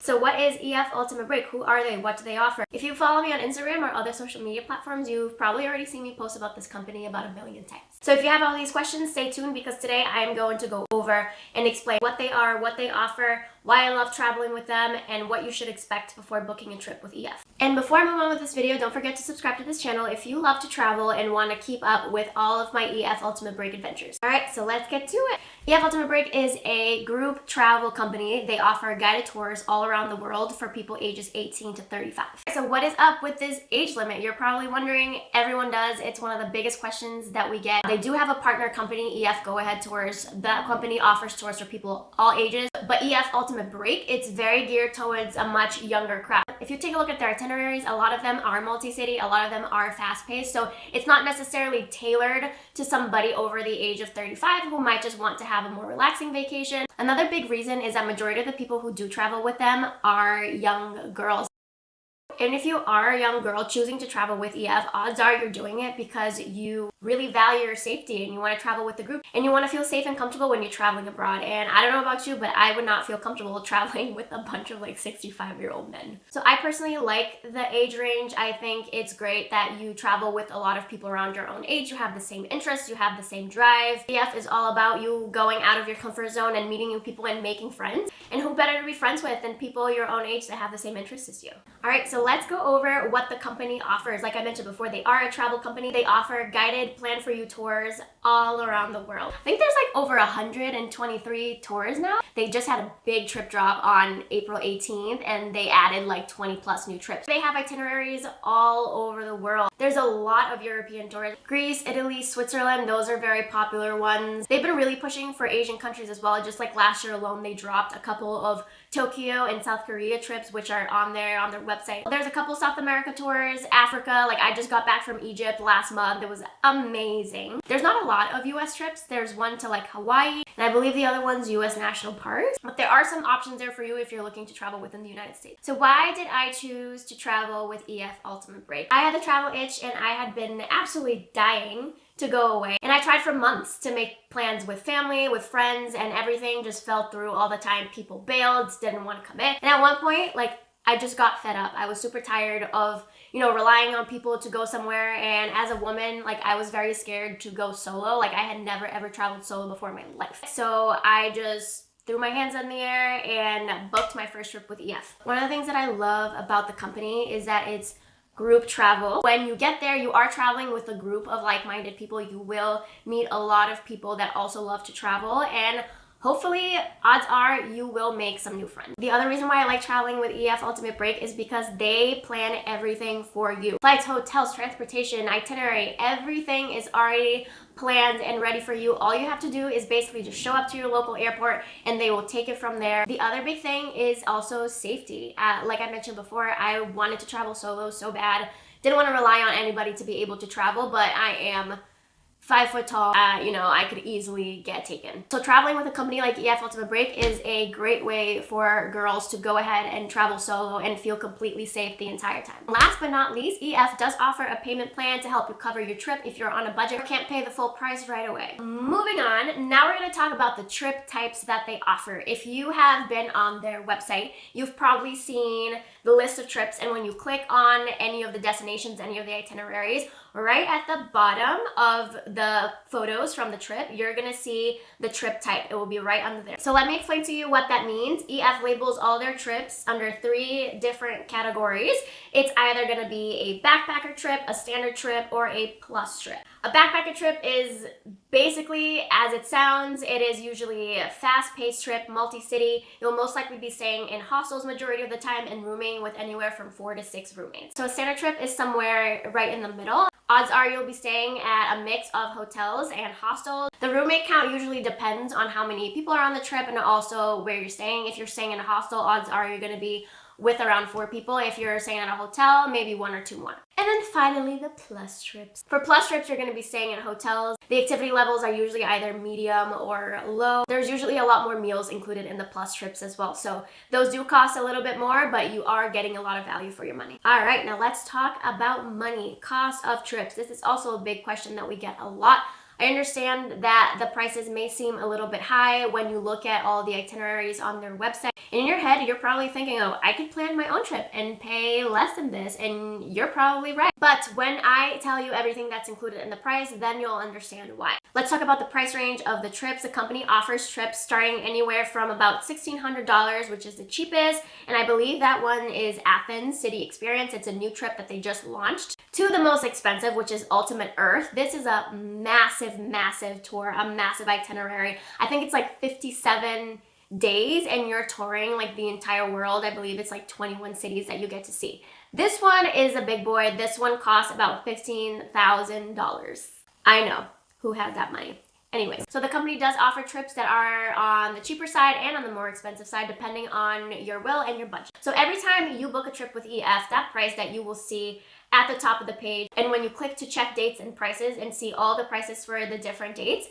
So what is EF Ultimate Break? Who are they? What do they offer? If you follow me on Instagram or other social media platforms, you've probably already seen me post about this company about 1,000,000 times. So if you have all these questions, stay tuned because today I am going to go over and explain what they are, what they offer, why I love traveling with them, and what you should expect before booking a trip with EF. And before I move on with this video, don't forget to subscribe to this channel if you love to travel and want to keep up with all of my EF Ultimate Break adventures. Alright, so let's get to it. EF Ultimate Break is a group travel company. They offer guided tours all around the world for people ages 18 to 35. So what is up with this age limit? You're probably wondering. Everyone does. It's one of the biggest questions that we get. They do have a partner company, EF Go Ahead Tours. That company offers tours for people all ages, but EF Ultimate Break, it's very geared towards a much younger crowd. If you take a look at their itineraries, a lot of them are multi-city, a lot of them are fast-paced, so it's not necessarily tailored to somebody over the age of 35 who might just want to have a more relaxing vacation. Another big reason is that majority of the people who do travel with them are young girls. And if you are a young girl choosing to travel with EF, odds are you're doing it because you really value your safety and you want to travel with the group and you want to feel safe and comfortable when you're traveling abroad. And I don't know about you, but I would not feel comfortable traveling with a bunch of like 65-year-old men. So I personally like the age range. I think it's great that you travel with a lot of people around your own age. You have the same interests, you have the same drive. EF is all about you going out of your comfort zone and meeting new people and making friends. And who better to be friends with than people your own age that have the same interests as you? All right, so let's go over what the company offers. Like I mentioned before, they are a travel company. They offer guided plan for you tours all around the world. I think there's like over 123 tours now. They just had a big trip drop on April 18th and they added like 20 plus new trips. They have itineraries all over the world. There's a lot of European tours. Greece, Italy, Switzerland, those are very popular ones. They've been really pushing for Asian countries as well. Just like last year alone, they dropped a couple of Tokyo and South Korea trips, which are on their website. There's a couple South America tours, Africa. Like I just got back from Egypt last month. It was amazing. There's not a lot of US trips. There's one to like Hawaii, and I believe the other one's US national parks. But there are some options there for you if you're looking to travel within the United States. So why did I choose to travel with EF Ultimate Break? I had the travel itch and I had been absolutely dying to go away. And I tried for months to make plans with family, with friends, and everything just fell through all the time. People bailed, didn't want to commit. And at one point, like, I just got fed up. I was super tired of, relying on people to go somewhere. And as a woman, like, I was very scared to go solo. Like, I had never ever traveled solo before in my life. So I just threw my hands in the air and booked my first trip with EF. One of the things that I love about the company is that it's group travel. When you get there, you are traveling with a group of like-minded people. You will meet a lot of people that also love to travel, and hopefully, odds are you will make some new friends. The other reason why I like traveling with EF Ultimate Break is because they plan everything for you. Flights, hotels, transportation, itinerary, everything is already planned and ready for you. All you have to do is basically just show up to your local airport and they will take it from there. The other big thing is also safety. Like I mentioned before, I wanted to travel solo so bad. Didn't want to rely on anybody to be able to travel, but I am 5 foot tall, I could easily get taken. So traveling with a company like EF Ultimate Break is a great way for girls to go ahead and travel solo and feel completely safe the entire time. Last but not least, EF does offer a payment plan to help you cover your trip if you're on a budget or can't pay the full price right away. Moving on, now we're going to talk about the trip types that they offer. If you have been on their website, you've probably seen the list of trips, and when you click on any of the destinations, any of the itineraries, right at the bottom of the photos from the trip, you're gonna see the trip type. It will be right under there. So let me explain to you what that means. EF labels all their trips under 3 different categories. It's either gonna be a backpacker trip, a standard trip, or a plus trip. A backpacker trip is basically, as it sounds, it is usually a fast-paced trip, multi-city. You'll most likely be staying in hostels majority of the time and rooming with anywhere from 4 to 6 roommates. So a standard trip is somewhere right in the middle. Odds are you'll be staying at a mix of hotels and hostels. The roommate count usually depends on how many people are on the trip and also where you're staying. If you're staying in a hostel, odds are you're going to be with around 4 people. If you're staying at a hotel, maybe 1 or 2 more. And then finally, the plus trips. For plus trips, you're going to be staying in hotels. The activity levels are usually either medium or low. There's usually a lot more meals included in the plus trips as well. So those do cost a little bit more, but you are getting a lot of value for your money. All right, now let's talk about money, cost of trips. This is also a big question that we get a lot. I understand that the prices may seem a little bit high when you look at all the itineraries on their website. In your head, you're probably thinking, oh, I could plan my own trip and pay less than this, and you're probably right. But when I tell you everything that's included in the price, then you'll understand why. Let's talk about the price range of the trips. The company offers trips starting anywhere from about $1,600, which is the cheapest, and I believe that one is Athens City Experience. It's a new trip that they just launched, to the most expensive, which is Ultimate Earth. This is a massive tour, a massive itinerary. I think it's like 57 days and you're touring like the entire world. I believe it's like 21 cities that you get to see. This one is a big boy. This one costs about $15,000. I know, who has that money? Anyways, so the company does offer trips that are on the cheaper side and on the more expensive side, depending on your will and your budget. So every time you book a trip with EF, that price that you will see at the top of the page, and when you click to check dates and prices and see all the prices for the different dates,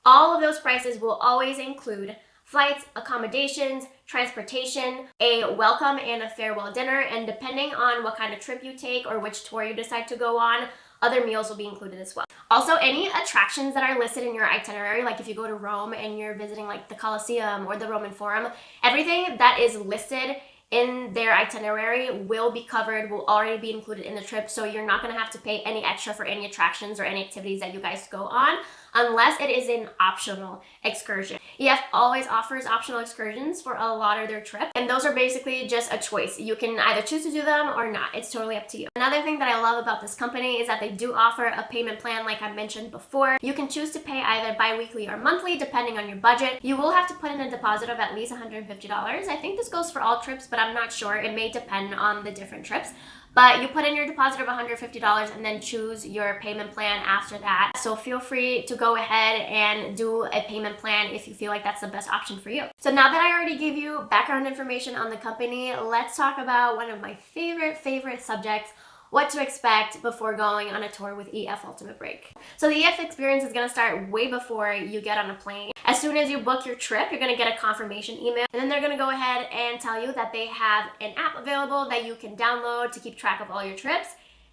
all of those prices will always include flights, accommodations, transportation, a welcome and a farewell dinner, and depending on what kind of trip you take or which tour you decide to go on, other meals will be included as well. Also, any attractions that are listed in your itinerary, like if you go to Rome and you're visiting like the Colosseum or the Roman Forum, everything that is listed in their itinerary will be covered, will already be included in the trip, so you're not gonna have to pay any extra for any attractions or any activities that you guys go on, unless it is an optional excursion. EF always offers optional excursions for a lot of their trips, and those are basically just a choice. You can either choose to do them or not. It's totally up to you. Another thing that I love about this company is that they do offer a payment plan like I mentioned before. You can choose to pay either bi-weekly or monthly depending on your budget. You will have to put in a deposit of at least $150. I think this goes for all trips, but I'm not sure. It may depend on the different trips. But you put in your deposit of $150 and then choose your payment plan after that. So feel free to go ahead and do a payment plan if you feel like that's the best option for you. So now that I already gave you background information on the company, let's talk about one of my favorite subjects, what to expect before going on a tour with EF Ultimate Break. So the EF experience is gonna start way before you get on a plane. As soon as you book your trip, you're gonna get a confirmation email, and then they're gonna go ahead and tell you that they have an app available that you can download to keep track of all your trips.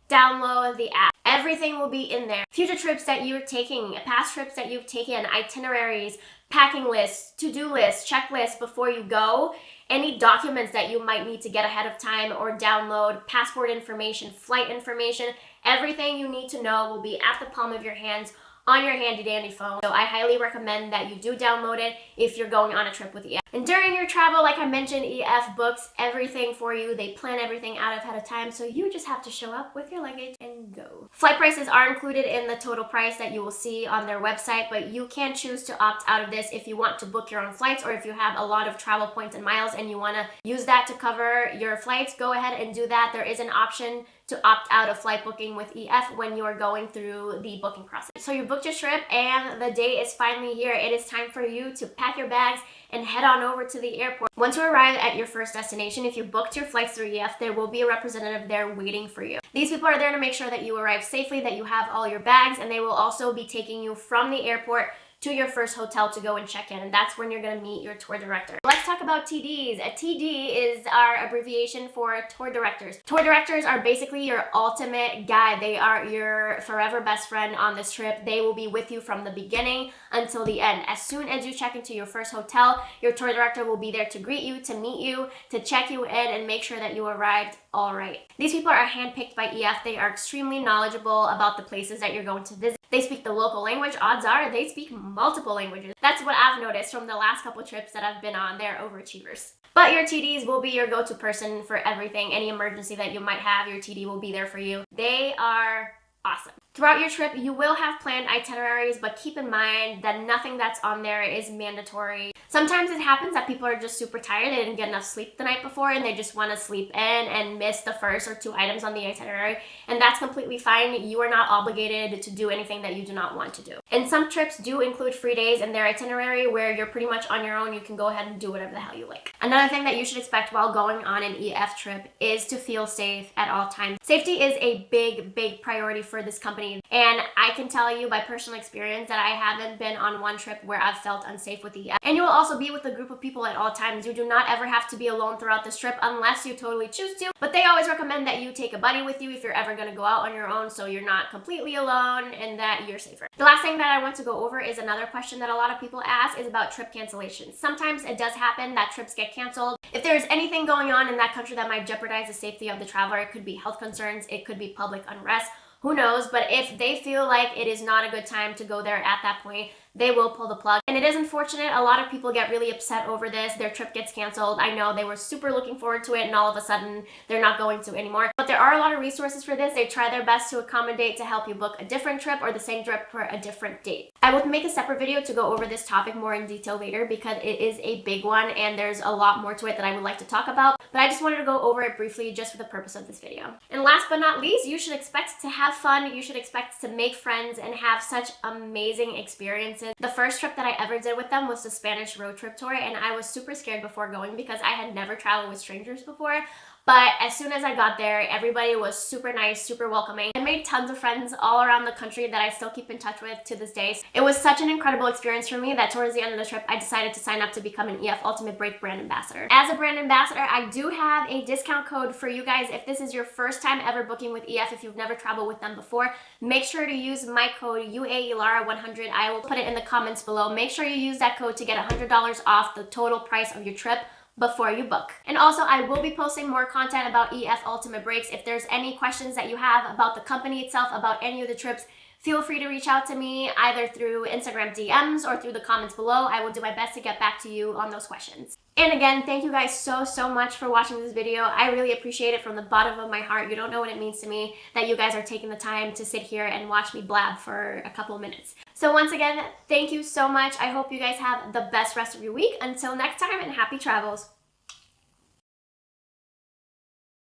Download the app. Everything will be in there. Future trips that you're taking, past trips that you've taken, itineraries, packing lists, to-do lists, checklists before you go, any documents that you might need to get ahead of time or download, passport information, flight information, everything you need to know will be at the palm of your hands on your handy dandy phone. So I highly recommend that you do download it if you're going on a trip with EF. And during your travel, like I mentioned, EF books everything for you. They plan everything out ahead of time, so you just have to show up with your luggage and go. Flight prices are included in the total price that you will see on their website, but you can choose to opt out of this if you want to book your own flights, or if you have a lot of travel points and miles and you want to use that to cover your flights, go ahead and do that. There is an option to opt out of flight booking with EF when you are going through the booking process. So you booked your trip and the day is finally here. It is time for you to pack your bags and head on over to the airport. Once you arrive at your first destination, if you booked your flights through EF, there will be a representative there waiting for you. These people are there to make sure that you arrive safely, that you have all your bags, and they will also be taking you from the airport to your first hotel to go and check in, and that's when you're going to meet your tour director. Let's talk about TDs. A TD is our abbreviation for tour directors. Tour directors are basically your ultimate guide. They are your forever best friend on this trip. They will be with you from the beginning until the end. As soon as you check into your first hotel, your tour director will be there to greet you, to meet you, to check you in, and make sure that you arrived all right. These people are handpicked by EF. They are extremely knowledgeable about the places that you're going to visit. They speak the local language. Odds are they speak multiple languages. That's what I've noticed from the last couple trips that I've been on. They're overachievers. But your TDs will be your go-to person for everything. Any emergency that you might have, your TD will be there for you. They are awesome. Throughout your trip, you will have planned itineraries, but keep in mind that nothing that's on there is mandatory. Sometimes it happens that people are just super tired, they didn't get enough sleep the night before, and they just want to sleep in and miss the first or two items on the itinerary, and that's completely fine. You are not obligated to do anything that you do not want to do. And some trips do include free days in their itinerary where you're pretty much on your own. You can go ahead and do whatever the hell you like. Another thing that you should expect while going on an EF trip is to feel safe at all times. Safety is a big priority for this company. money. And I can tell you by personal experience that I haven't been on one trip where I've felt unsafe with EF. And you will also be with a group of people at all times. You do not ever have to be alone throughout this trip unless you totally choose to. But they always recommend that you take a buddy with you if you're ever going to go out on your own, so you're not completely alone and that you're safer. The last thing that I want to go over is another question that a lot of people ask is about trip cancellations. Sometimes it does happen that trips get canceled. If there's anything going on in that country that might jeopardize the safety of the traveler, it could be health concerns, it could be public unrest, who knows? But if they feel like it is not a good time to go there at that point, they will pull the plug. And it is unfortunate. A lot of people get really upset over this. Their trip gets canceled. I know they were super looking forward to it and all of a sudden they're not going to anymore. But there are a lot of resources for this. They try their best to accommodate to help you book a different trip or the same trip for a different date. I will make a separate video to go over this topic more in detail later because it is a big one and there's a lot more to it that I would like to talk about. But I just wanted to go over it briefly just for the purpose of this video. And last but not least, you should expect to have fun. You should expect to make friends and have such amazing experiences. The first trip that I ever did with them was the Spanish road trip tour, and I was super scared before going because I had never traveled with strangers before. But as soon as I got there, everybody was super nice, super welcoming. I made tons of friends all around the country that I still keep in touch with to this day. It was such an incredible experience for me that towards the end of the trip, I decided to sign up to become an EF Ultimate Break brand ambassador. As a brand ambassador, I do have a discount code for you guys. If this is your first time ever booking with EF, if you've never traveled with them before, make sure to use my code UAELARA100. I will put it in the comments below. Make sure you use that code to get $100 off the total price of your trip before you book. And also, I will be posting more content about EF Ultimate Breaks. If there's any questions that you have about the company itself, about any of the trips, feel free to reach out to me either through Instagram DMs or through the comments below. I will do my best to get back to you on those questions. And again, thank you guys so much for watching this video. I really appreciate it from the bottom of my heart. You don't know what it means to me that you guys are taking the time to sit here and watch me blab for a couple of minutes. So once again, thank you so much. I hope you guys have the best rest of your week. Until next time, and happy travels.